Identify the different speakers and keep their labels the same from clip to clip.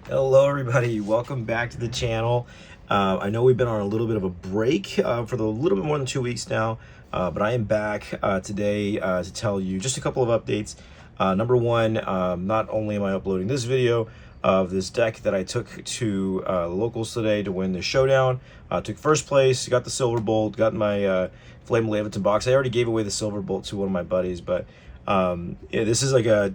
Speaker 1: Hello everybody, welcome back to the channel. I know we've been on a little bit of a break for a little bit more than 2 weeks now, but I am back today to tell you just a couple of updates. Number one, not only am I uploading this video of this deck that I took to the locals today to win the showdown, took first place, got the silver bolt, got my Flame of Leviathan box. I already gave away the silver bolt to one of my buddies, but yeah, this is like a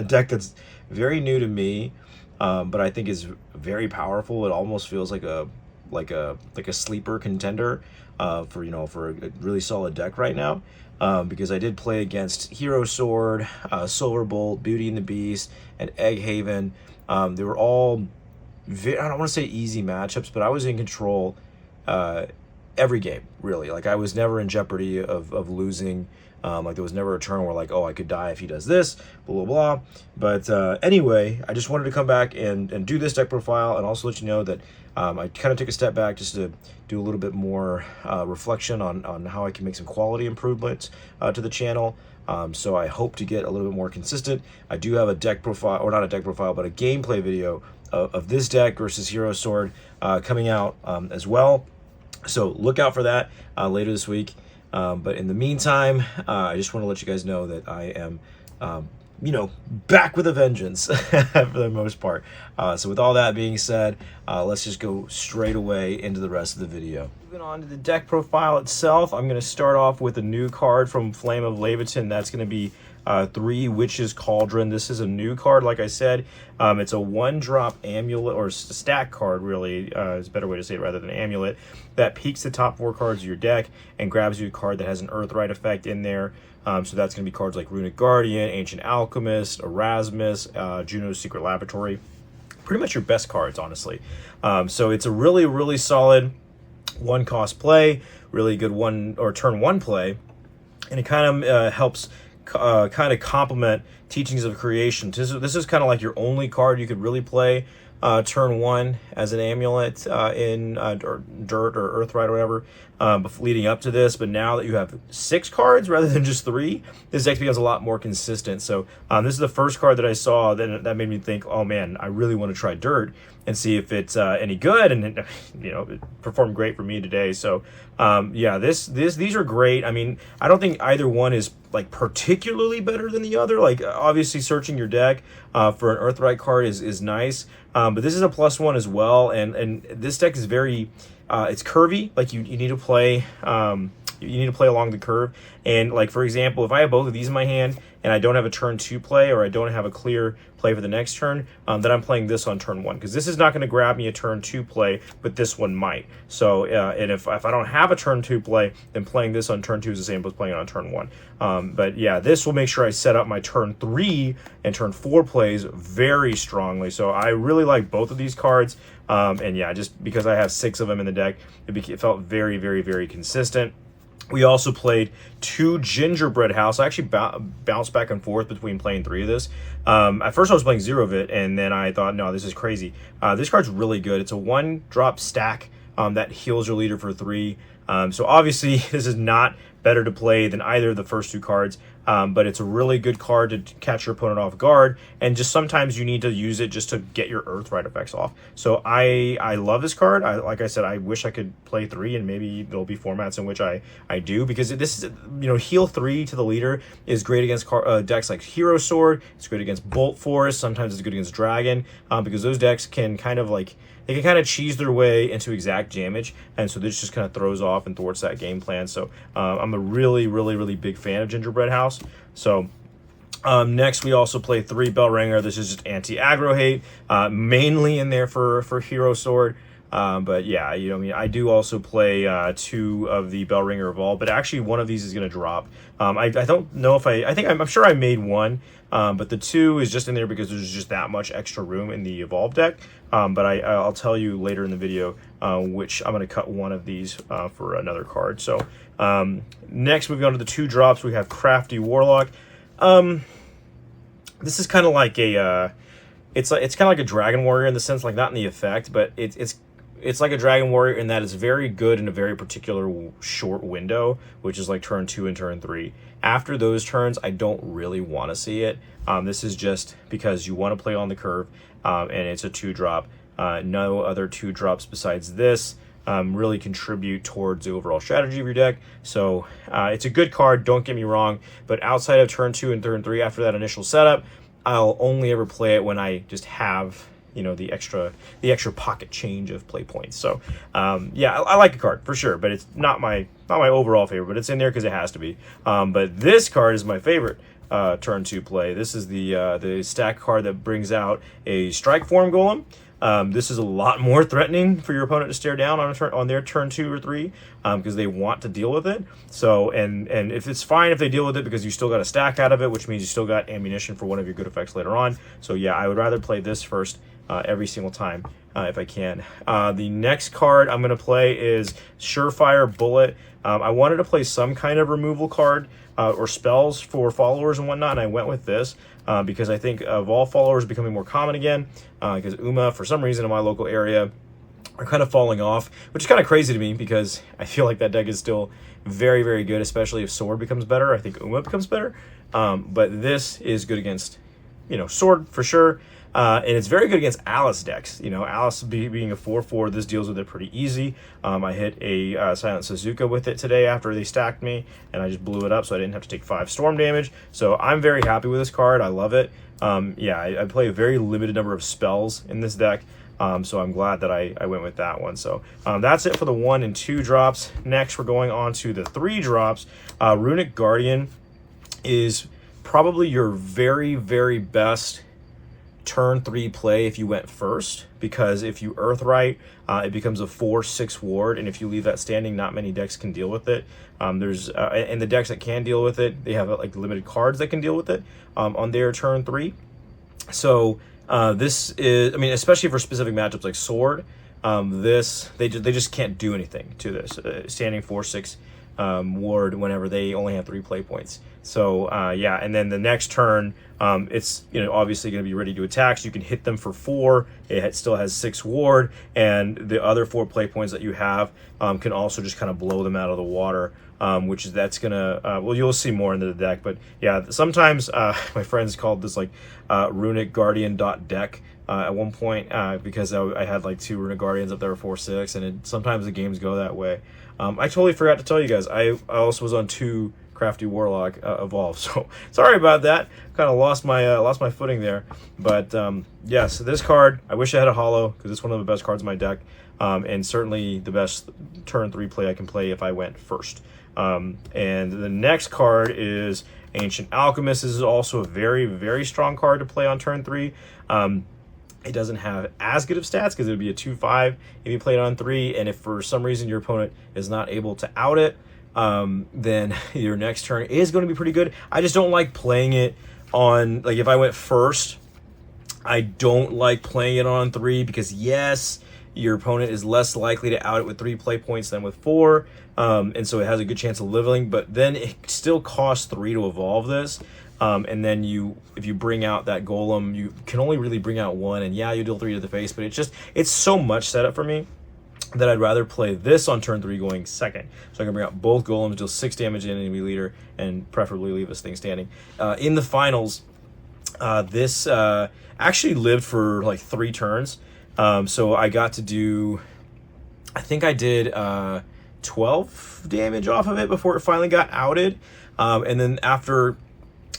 Speaker 1: deck that's very new to me. But I think is very powerful. It almost feels like a sleeper contender for a really solid deck right now. Because I did play against Hero Sword, Silver Bolt, Beauty and the Beast, and Egg Haven. They were all I don't want to say easy matchups, but I was in control every game, really. Like, I was never in jeopardy of losing. Like, there was never a turn where, like, oh, I could die if he does this, blah, blah, blah. But anyway, I just wanted to come back and do this deck profile and also let you know that I kind of took a step back just to do a little bit more reflection on how I can make some quality improvements to the channel. So I hope to get a little bit more consistent. I do have a deck profile, or not a deck profile, but a gameplay video of this deck versus Hero Sword coming out as well. So look out for that later this week. But in the meantime, I just want to let you guys know that I am, back with a vengeance for the most part. So with all that being said, let's just go straight away into the rest of the video. Moving on to the deck profile itself, I'm going to start off with a new card from Flame of Leviathan. That's going to be 3 Witches Cauldron. This is a new card, like I said. It's a 1-drop amulet, or stack card, really, is a better way to say it rather than amulet, that peeks the top 4 cards of your deck and grabs you a card that has an Earthright effect in there. So that's going to be cards like Runic Guardian, Ancient Alchemist, Erasmus, Juno's Secret Laboratory. Pretty much your best cards, honestly. So it's a really, really solid 1-cost play, really good turn 1 play, and it kind of helps kind of complement Teachings of Creation. This is kind of like your only card you could really play turn 1 as an amulet in Dirt or Earthright or whatever leading up to this. But now that you have 6 cards rather than just 3, this deck becomes a lot more consistent. So this is the first card that I saw that made me think, oh man, I really want to try Dirt and see if it's any good, and it performed great for me today. So yeah, these are great. I mean, I don't think either one is like particularly better than the other. Like, obviously searching your deck for an Earthright card is nice, but this is a +1 as well, and this deck is very it's curvy. Like, you need to play along the curve. And, like, for example, if I have both of these in my hand and I don't have a turn 2 play, or I don't have a clear play for the next turn, then I'm playing this on turn 1, because this is not going to grab me a turn 2 play, but this one might. So and if I don't have a turn 2 play, then playing this on turn 2 is the same as playing it on turn 1. But yeah, this will make sure I set up my turn 3 and turn 4 plays very strongly. So I really like both of these cards. And yeah, just because I have 6 of them in the deck, it felt very, very, very consistent. We also played 2 Gingerbread House. I actually bounced back and forth between playing 3 of this. At first I was playing 0 of it, and then I thought, no, this is crazy. This card's really good. It's a 1-drop stack that heals your leader for 3. So obviously this is not better to play than either of the first 2 cards, but it's a really good card to catch your opponent off guard, and just sometimes you need to use it just to get your Earthright effects off. So I love this card. Like I said, I wish I could play 3, and maybe there'll be formats in which I do, because this is, heal 3 to the leader is great against decks like Hero Sword. It's great against Bolt Force. Sometimes it's good against Dragon, because those decks can kind of cheese their way into exact damage, and so this just kind of throws off and thwarts that game plan. So I'm a really, really, really big fan of Gingerbread House. So next we also play 3 Bellringer. This is just anti-aggro hate, mainly in there for Hero Sword. But yeah, I do also play 2 of the Bellringer Evolve, but actually one of these is going to drop. I don't know if I'm sure I made 1, but the 2 is just in there because there's just that much extra room in the Evolve deck. But I'll tell you later in the video which I'm going to cut one of these for another card. So next moving on to the 2 drops, we have Crafty Warlock. This is kind of like a it's kind of like a Dragon Warrior in the sense, like, not in the effect, but it's it's like a Dragon Warrior in that it's very good in a very particular short window, which is like turn 2 and turn 3. After those turns, I don't really want to see it. This is just because you want to play on the curve, and it's a 2-drop. No other 2-drops besides this really contribute towards the overall strategy of your deck. So it's a good card, don't get me wrong, but outside of turn 2 and turn 3, after that initial setup, I'll only ever play it when I just have, you know, the extra pocket change of play points. So yeah, I like the card for sure, but it's not my overall favorite, but it's in there because it has to be. But this card is my favorite turn 2 play. This is the stack card that brings out a Strike Form Golem. This is a lot more threatening for your opponent to stare down on their turn 2 or 3, because they want to deal with it. So, and if it's fine if they deal with it because you still got a stack out of it, which means you still got ammunition for one of your good effects later on. So yeah, I would rather play this first every single time if I can. The next card I'm going to play is Surefire Bullet. I wanted to play some kind of removal card or spells for followers and whatnot, and I went with this because I think of all followers becoming more common again, because Uma, for some reason in my local area, are kind of falling off, which is kind of crazy to me because I feel like that deck is still very, very good, especially if Sword becomes better. I think Uma becomes better, but this is good against, you know, Sword for sure. And it's very good against Alice decks. You know, Alice being a 4/4, this deals with it pretty easy. I hit a Silent Suzuka with it today after they stacked me, and I just blew it up so I didn't have to take 5 storm damage. So I'm very happy with this card. I love it. Yeah, I play a very limited number of spells in this deck, so I'm glad that I went with that one. So that's it for the 1 and 2 drops. Next, we're going on to the 3 drops. Runic Guardian is probably your very, very best turn 3 play if you went first, because if you Earthright, it becomes a 4/6 ward, and if you leave that standing, not many decks can deal with it. There's and the decks that can deal with it, they have like limited cards that can deal with it on their turn 3. So this is, I mean, especially for specific matchups like Sword, this they just can't do anything to this standing 4/6 ward whenever they only have 3 play points. So yeah, and then the next turn, it's, you know, obviously going to be ready to attack, so you can hit them for 4. It still has 6 ward, and the other 4 play points that you have can also just kind of blow them out of the water, which is, that's gonna well, you'll see more into the deck. But yeah, sometimes my friends called this like Runic Guardian deck at one point, because I had like 2 Runic Guardians up there 4/6, and sometimes the games go that way. I totally forgot to tell you guys, I also was on 2 Crafty Warlock Evolve, so sorry about that. Kind of lost my footing there. But yeah, so this card, I wish I had a holo, because it's one of the best cards in my deck, and certainly the best turn 3 play I can play if I went first. And the next card is Ancient Alchemist. This is also a very, very strong card to play on turn 3. It doesn't have as good of stats because it would be a 2/5 if you play it on 3, and if for some reason your opponent is not able to out it, then your next turn is going to be pretty good. I just don't like playing it on, like, if I went first, I don't like playing it on 3 because, yes, your opponent is less likely to out it with 3 play points than with 4, and so it has a good chance of living, but then it still costs 3 to evolve this. And then if you bring out that golem, you can only really bring out 1, and yeah, you deal 3 to the face, but it's so much setup for me that I'd rather play this on turn 3 going second. So I can bring out both golems, deal 6 damage in enemy leader, and preferably leave this thing standing. In the finals, this actually lived for like 3 turns. So I got to do, I think I did 12 damage off of it before it finally got outed. And then after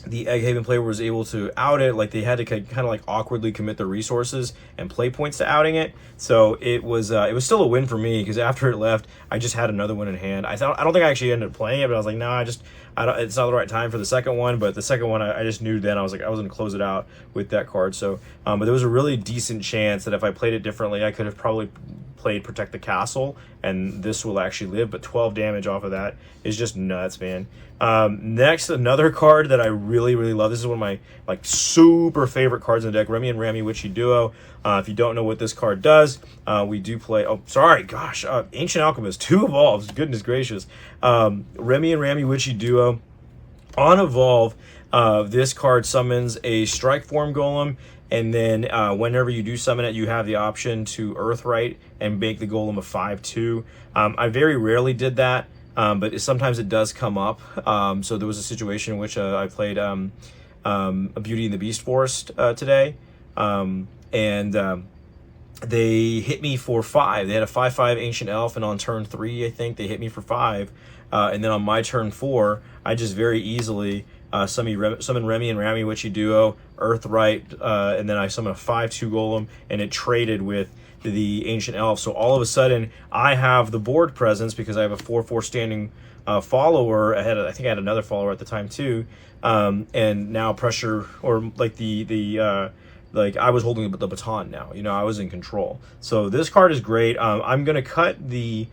Speaker 1: the Egghaven player was able to out it, like, they had to kind of like awkwardly commit their resources and play points to outing it. So it was still a win for me, because after it left, I just had another one in hand. I don't think I actually ended up playing it, but I was like, no, it's not the right time for the second one. But the second one, I just knew then, I was like, I was going to close it out with that card. So, but there was a really decent chance that if I played it differently, I could have probably played Protect the Castle, and this will actually live, but 12 damage off of that is just nuts, man. Next, another card that I really, really love. This is one of my like super favorite cards in the deck, Remy and Rami Witchy Duo. If you don't know what this card does, we do play, Ancient Alchemist, 2 evolves, goodness gracious. Remy and Rami Witchy Duo. On evolve, This card summons a strike form golem, and then whenever you do summon it, you have the option to Earthright and make the golem a 5/2. I very rarely did that, but sometimes it does come up. So there was a situation in which I played a Beauty and the Beast Forest today, and they hit me for 5. They had a 5/5 Ancient Elf, and on turn 3, I think, they hit me for 5. And then on my turn 4, I just very easily summon Remy and Rami Witchy Duo, Earthright, and then I summon a 5/2 Golem, and it traded with the Ancient Elf. So all of a sudden, I have the board presence because I have a 4/4 standing follower. I think I had another follower at the time too, and now pressure, or like like I was holding the baton now. I was in control. So this card is great. I'm gonna cut the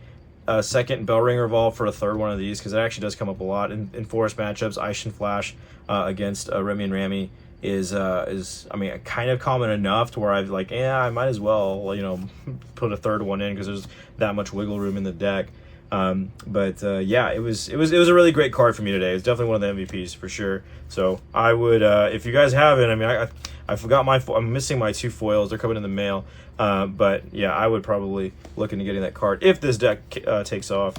Speaker 1: second Bellringer Evolve for a third one of these because it actually does come up a lot in forest matchups. Ishin Flash against Remy and Rami is kind of common enough to where I've like, I might as well put a third one in because there's that much wiggle room in the deck. Yeah, it was a really great card for me today. It's definitely one of the MVPs for sure. So I would, if you guys haven't, I forgot I'm missing my 2 foils. They're coming in the mail. But yeah, I would probably look into getting that card if this deck takes off.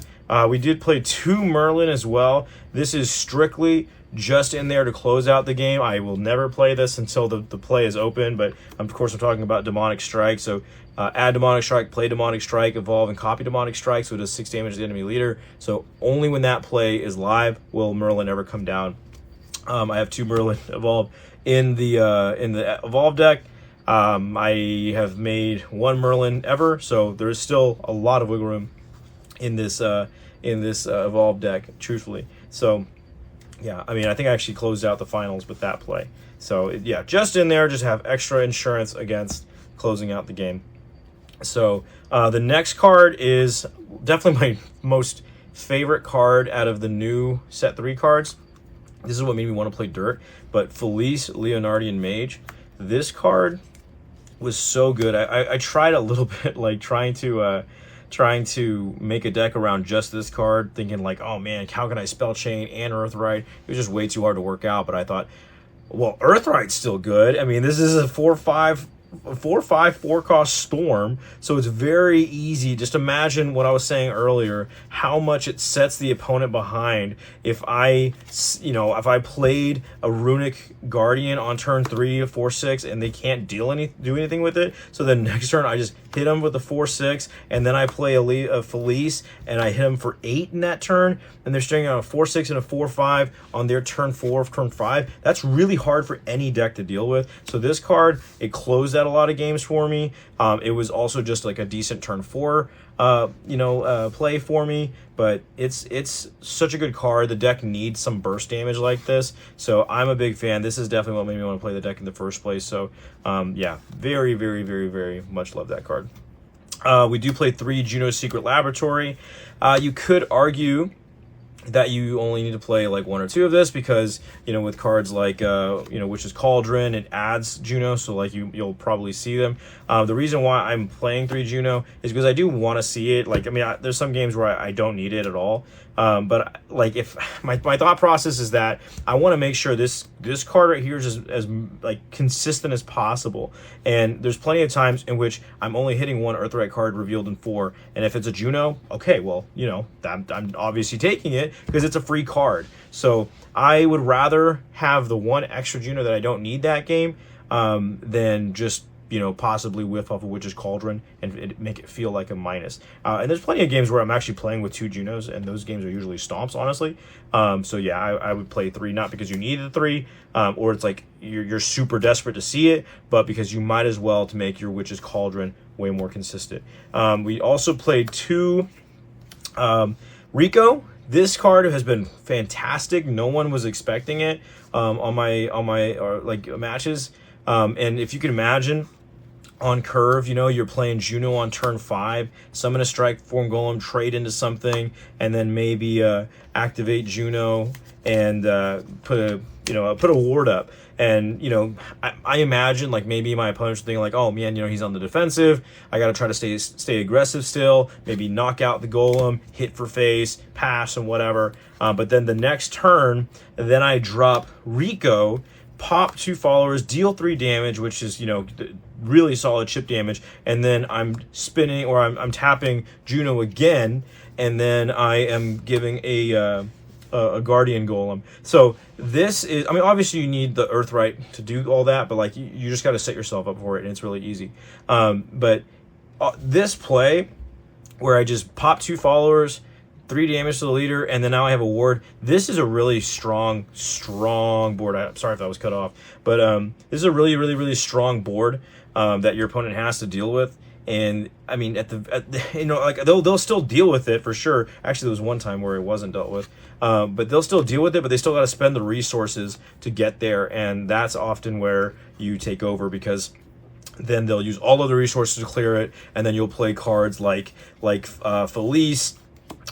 Speaker 1: We did play 2 Merlin as well. This is strictly just in there to close out the game. I will never play this until the play is open, but of course I'm talking about Demonic Strike. So add Demonic Strike, play Demonic Strike, evolve, and copy Demonic Strike, so it does 6 damage to the enemy leader. So only when that play is live will Merlin ever come down. I have 2 Merlin evolve in the evolve deck. I have made 1 Merlin ever, so there is still a lot of wiggle room in this evolve deck, truthfully. So yeah, I think I actually closed out the finals with that play. So yeah, just in there, just have extra insurance against closing out the game. So the next card is definitely my most favorite card out of the new set 3 cards. This is what made me want to play Dirt, but Felice Leonardian Mage. This card was so good. I tried a little bit like trying to make a deck around just this card, thinking like, oh man, how can I spell chain and Earthright? It was just way too hard to work out, but I thought, well, Earthright's still good. This is a 4/5 4/cost Storm, so it's very easy. Just imagine what I was saying earlier, how much it sets the opponent behind if I played a Runic Guardian on turn 3 of 4/6 and they can't do anything with it. So then next turn I just hit them with the 4/6, and then I play a Felice and I hit them for 8 in that turn, and they're staying on a 4/6 and a 4/5 on their turn 4 of turn 5. That's really hard for any deck to deal with. So this card, it closed out a lot of games for me. It was also just like a decent turn 4 play for me, but it's such a good card. The deck needs some burst damage like this, so I'm a big fan. This is definitely what made me want to play the deck in the first place. So yeah, very, very, very, very much love that card. We do play 3 Juno's Secret Laboratory. You could argue that you only need to play like 1 or 2 of this because with cards like Witch's Cauldron, it adds Juno, so like you'll probably see them. The reason why I'm playing 3 Juno is because I do want to see it. There's some games where I don't need it at all, but like if my thought process is that I want to make sure this card right here is as like consistent as possible, and there's plenty of times in which I'm only hitting 1 Earthright card revealed in 4, and if it's a Juno, okay, well I'm obviously taking it because it's a free card. So I would rather have the 1 extra Juno that I don't need that game than just possibly whiff off of Witch's Cauldron and make it feel like a minus. And there's plenty of games where I'm actually playing with 2 Junos, and those games are usually stomps, honestly. So yeah, I would play 3, not because you need the 3, or it's like you're super desperate to see it, but because you might as well to make your Witch's Cauldron way more consistent. We also played 2 Rico. This card has been fantastic. No one was expecting it on my matches. And if you can imagine, on curve, you're playing Juno on turn 5, summon a strike form golem, trade into something, and then maybe activate Juno and put a ward up. And, you know, I imagine like maybe my opponents are thinking like, oh man, you know, he's on the defensive. I got to try to stay aggressive still, maybe knock out the golem, hit for face, pass and whatever. But then the next turn, then I drop Rico, pop 2 followers, deal 3 damage, which is, you know, really solid chip damage. And then I'm spinning, or I'm tapping Juno again, and then I am giving a Guardian Golem. So this is, I mean, obviously you need the Earthright to do all that, but like you just got to set yourself up for it, and it's really easy. But this play where I just pop 2 followers, 3 damage to the leader, and then now I have a ward. This is a really strong board. I'm sorry if that was cut off, but this is a really strong board that your opponent has to deal with. And I mean, you know, like they'll still deal with it for sure. Actually, there was one time where it wasn't dealt with, but they'll still deal with it. But they still got to spend the resources to get there, and that's often where you take over, because then they'll use all of the resources to clear it, and then you'll play cards like Felice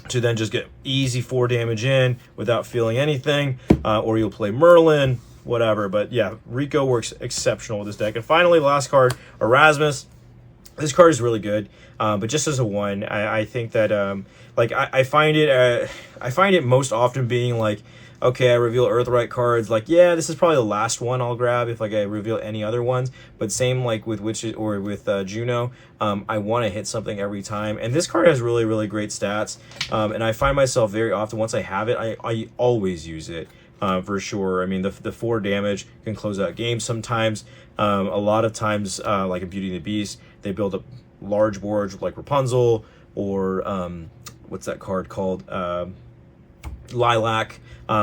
Speaker 1: to then just get easy 4 damage in without feeling anything, or you'll play Merlin, whatever. But yeah, Rico works exceptional with this deck. And finally, last card, Erasmus. This card is really good, but just as a 1, I think that like I find it most often being like, okay, I reveal Earthright cards, like, yeah, this is probably the last one I'll grab if like I reveal any other ones. But same like with Witches or with Juno, I want to hit something every time. And this card has really great stats, and I find myself very often, once I have it, I always use it. For sure. I mean, the 4 damage can close out games sometimes. A lot of times, like in Beauty and the Beast, they build up large boards like Rapunzel, or what's that card called? Lilac.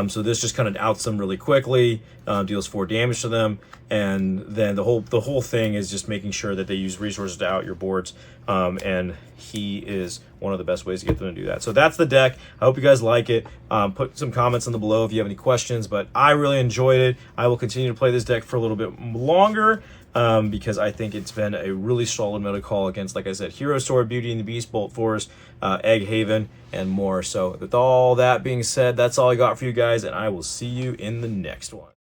Speaker 1: So this just kind of outs them really quickly, deals 4 damage to them, and then the whole thing is just making sure that they use resources to out your boards, and he is one of the best ways to get them to do that. So that's the deck. I hope you guys like it. Put some comments on the below if you have any questions, but I really enjoyed it. I will continue to play this deck for a little bit longer, because I think it's been a really solid meta call against, like I said, Hero Sword, Beauty and the Beast, Bolt Forest, Egg Haven, and more. So with all that being said, that's all I got for you guys, and I will see you in the next one.